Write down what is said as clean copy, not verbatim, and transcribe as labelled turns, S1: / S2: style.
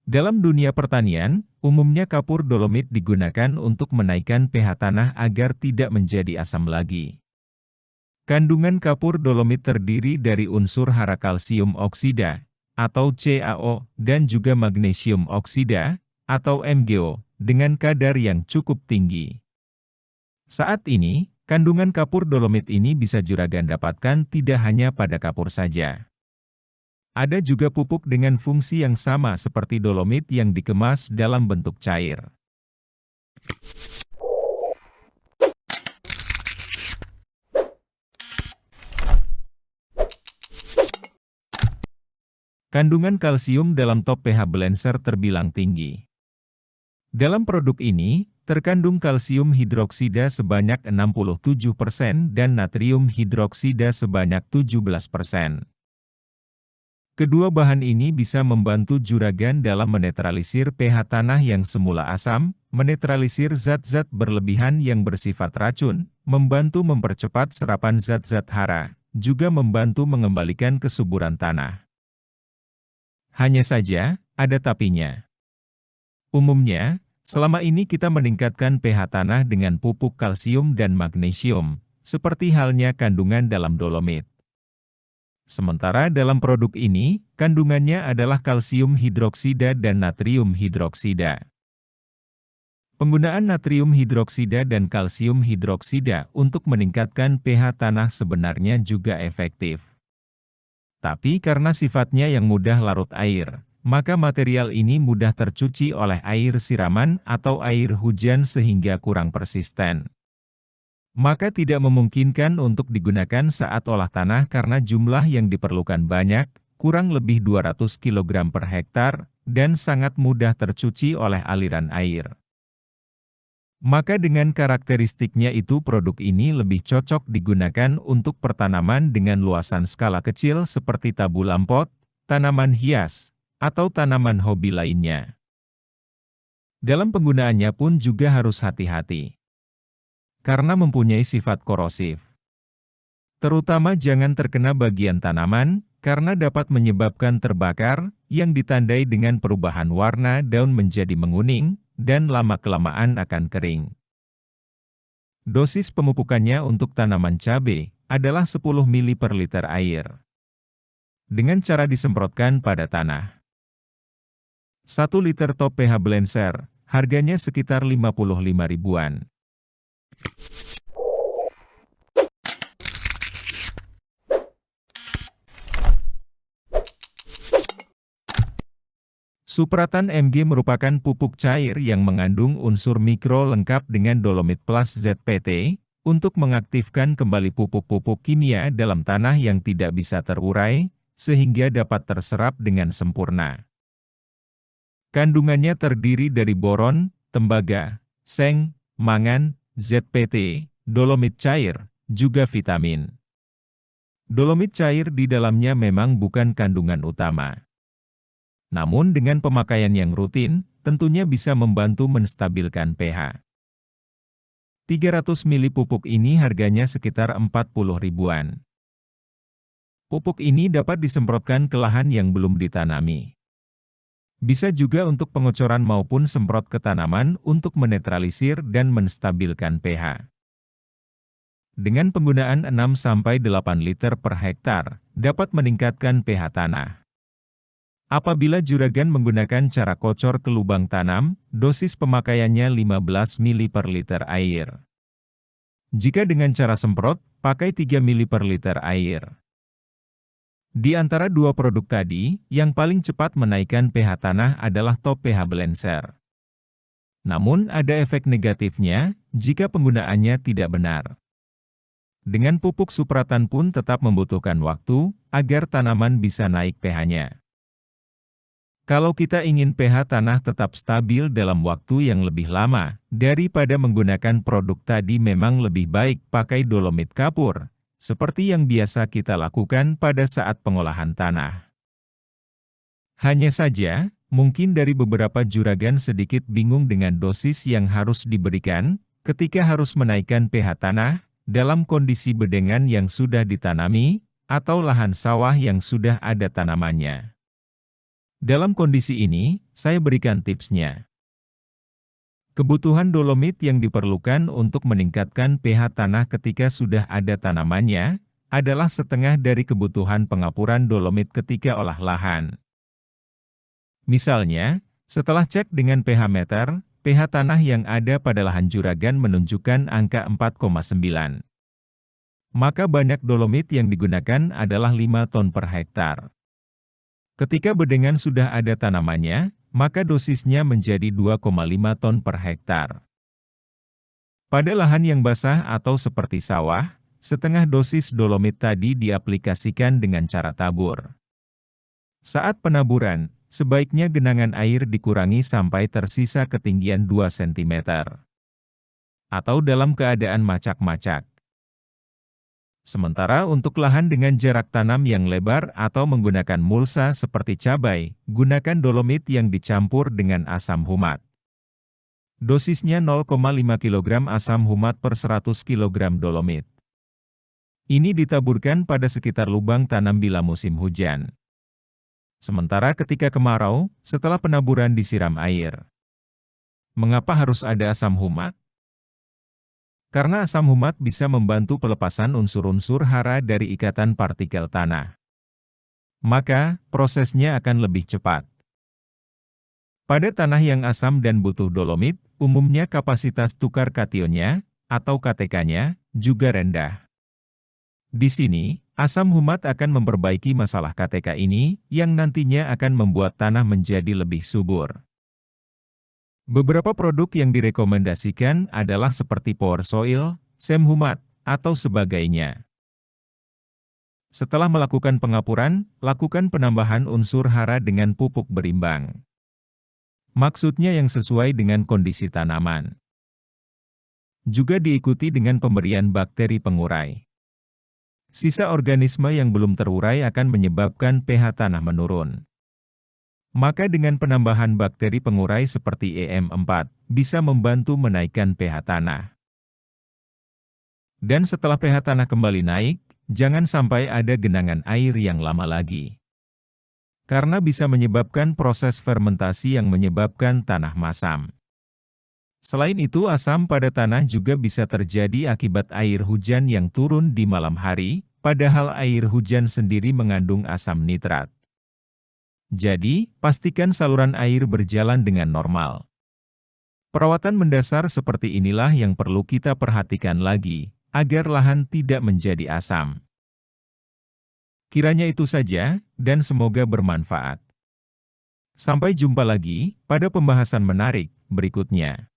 S1: Dalam dunia pertanian, umumnya kapur dolomit digunakan untuk menaikkan pH tanah agar tidak menjadi asam lagi. Kandungan kapur dolomit terdiri dari unsur hara kalsium oksida, atau CaO, dan juga magnesium oksida, atau MgO, dengan kadar yang cukup tinggi. Saat ini, kandungan kapur dolomit ini bisa juragan dapatkan tidak hanya pada kapur saja. Ada juga pupuk dengan fungsi yang sama seperti dolomit yang dikemas dalam bentuk cair. Kandungan kalsium dalam top pH balancer terbilang tinggi. Dalam produk ini, terkandung kalsium hidroksida sebanyak 67% dan natrium hidroksida sebanyak 17%. Kedua bahan ini bisa membantu juragan dalam menetralisir pH tanah yang semula asam, menetralisir zat-zat berlebihan yang bersifat racun, membantu mempercepat serapan zat-zat hara, juga membantu mengembalikan kesuburan tanah. Hanya saja, ada tapinya. Umumnya, selama ini kita meningkatkan pH tanah dengan pupuk kalsium dan magnesium, seperti halnya kandungan dalam dolomit. Sementara dalam produk ini, kandungannya adalah kalsium hidroksida dan natrium hidroksida. Penggunaan natrium hidroksida dan kalsium hidroksida untuk meningkatkan pH tanah sebenarnya juga efektif. Tapi karena sifatnya yang mudah larut air, maka material ini mudah tercuci oleh air siraman atau air hujan sehingga kurang persisten. Maka tidak memungkinkan untuk digunakan saat olah tanah karena jumlah yang diperlukan banyak, kurang lebih 200 kg per hektar, dan sangat mudah tercuci oleh aliran air. Maka dengan karakteristiknya itu produk ini lebih cocok digunakan untuk pertanaman dengan luasan skala kecil seperti tabu lampot, tanaman hias, atau tanaman hobi lainnya. Dalam penggunaannya pun juga harus hati-hati. Karena mempunyai sifat korosif. Terutama jangan terkena bagian tanaman, karena dapat menyebabkan terbakar, yang ditandai dengan perubahan warna daun menjadi menguning, dan lama-kelamaan akan kering. Dosis pemupukannya untuk tanaman cabai adalah 10 ml per liter air. Dengan cara disemprotkan pada tanah. 1 liter top pH balancer, harganya sekitar 55 ribuan. Supratan Mg merupakan pupuk cair yang mengandung unsur mikro lengkap dengan Dolomit Plus ZPT, untuk mengaktifkan kembali pupuk-pupuk kimia dalam tanah yang tidak bisa terurai, sehingga dapat terserap dengan sempurna. Kandungannya terdiri dari boron, tembaga, seng, mangan, ZPT, dolomit cair, juga vitamin. Dolomit cair di dalamnya memang bukan kandungan utama. Namun dengan pemakaian yang rutin, tentunya bisa membantu menstabilkan pH. 300 ml pupuk ini harganya sekitar 40 ribuan. Pupuk ini dapat disemprotkan ke lahan yang belum ditanami. Bisa juga untuk pengocoran maupun semprot ke tanaman untuk menetralisir dan menstabilkan pH. Dengan penggunaan 6-8 liter per hektar, dapat meningkatkan pH tanah. Apabila juragan menggunakan cara kocor ke lubang tanam, dosis pemakaiannya 15 ml per liter air. Jika dengan cara semprot, pakai 3 ml per liter air. Di antara dua produk tadi, yang paling cepat menaikkan pH tanah adalah top pH balancer. Namun ada efek negatifnya, jika penggunaannya tidak benar. Dengan pupuk supratan pun tetap membutuhkan waktu, agar tanaman bisa naik pH-nya. Kalau kita ingin pH tanah tetap stabil dalam waktu yang lebih lama, daripada menggunakan produk tadi memang lebih baik pakai dolomit kapur, seperti yang biasa kita lakukan pada saat pengolahan tanah. Hanya saja, mungkin dari beberapa juragan sedikit bingung dengan dosis yang harus diberikan, ketika harus menaikkan pH tanah, dalam kondisi bedengan yang sudah ditanami, atau lahan sawah yang sudah ada tanamannya. Dalam kondisi ini, saya berikan tipsnya. Kebutuhan dolomit yang diperlukan untuk meningkatkan pH tanah ketika sudah ada tanamannya, adalah setengah dari kebutuhan pengapuran dolomit ketika olah lahan. Misalnya, setelah cek dengan pH meter, pH tanah yang ada pada lahan Juragan menunjukkan angka 4,9. Maka banyak dolomit yang digunakan adalah 5 ton per hektar. Ketika bedengan sudah ada tanamannya, maka dosisnya menjadi 2,5 ton per hektar. Pada lahan yang basah atau seperti sawah, setengah dosis dolomit tadi diaplikasikan dengan cara tabur. Saat penaburan, sebaiknya genangan air dikurangi sampai tersisa ketinggian 2 cm. Atau dalam keadaan macak-macak. Sementara untuk lahan dengan jarak tanam yang lebar atau menggunakan mulsa seperti cabai, gunakan dolomit yang dicampur dengan asam humat. Dosisnya 0,5 kg asam humat per 100 kg dolomit. Ini ditaburkan pada sekitar lubang tanam bila musim hujan. Sementara ketika kemarau, setelah penaburan disiram air. Mengapa harus ada asam humat? Karena asam humat bisa membantu pelepasan unsur-unsur hara dari ikatan partikel tanah. Maka, prosesnya akan lebih cepat. Pada tanah yang asam dan butuh dolomit, umumnya kapasitas tukar kationnya, atau KTK-nya, juga rendah. Di sini, asam humat akan memperbaiki masalah KTK ini, yang nantinya akan membuat tanah menjadi lebih subur. Beberapa produk yang direkomendasikan adalah seperti Power Soil, Sem Humat, atau sebagainya. Setelah melakukan pengapuran, lakukan penambahan unsur hara dengan pupuk berimbang. Maksudnya yang sesuai dengan kondisi tanaman. Juga diikuti dengan pemberian bakteri pengurai. Sisa organisme yang belum terurai akan menyebabkan pH tanah menurun. Maka dengan penambahan bakteri pengurai seperti EM4, bisa membantu menaikkan pH tanah. Dan setelah pH tanah kembali naik, jangan sampai ada genangan air yang lama lagi. Karena bisa menyebabkan proses fermentasi yang menyebabkan tanah masam. Selain itu, asam pada tanah juga bisa terjadi akibat air hujan yang turun di malam hari, padahal air hujan sendiri mengandung asam nitrat. Jadi, pastikan saluran air berjalan dengan normal. Perawatan mendasar seperti inilah yang perlu kita perhatikan lagi, agar lahan tidak menjadi asam. Kiranya itu saja, dan semoga bermanfaat. Sampai jumpa lagi pada pembahasan menarik berikutnya.